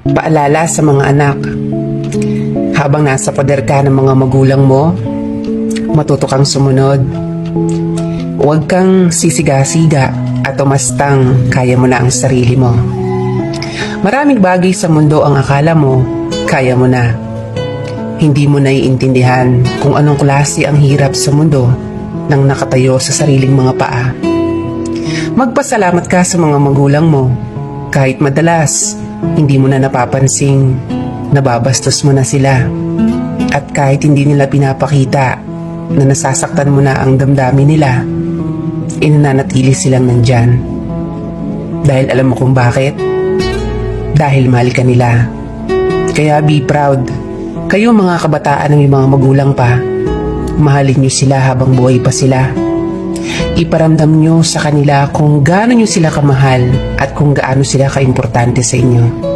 Paalala sa mga anak, habang nasa poder ka ng mga magulang mo, matuto kang sumunod. Huwag kang sisiga-siga at umastang kaya mo na ang sarili mo. Maraming bagay sa mundo ang akala mo, kaya mo na. Hindi mo naiintindihan kung anong klase ang hirap sa mundo nang nakatayo sa sariling mga paa. Magpasalamat ka sa mga magulang mo, kahit madalas hindi mo na napapansing nababastos mo na sila. At kahit hindi nila pinapakita na nasasaktan mo na ang damdamin nila, inananatili silang nandyan. Dahil alam mo kung bakit? Dahil mahal ka nila. Kaya be proud. Kayo mga kabataan ng mga magulang pa, mahalin nyo sila habang buhay pa sila. Iparamdam nyo sa kanila kung gaano nyo sila kamahal at kung gaano sila kaimportante sa inyo.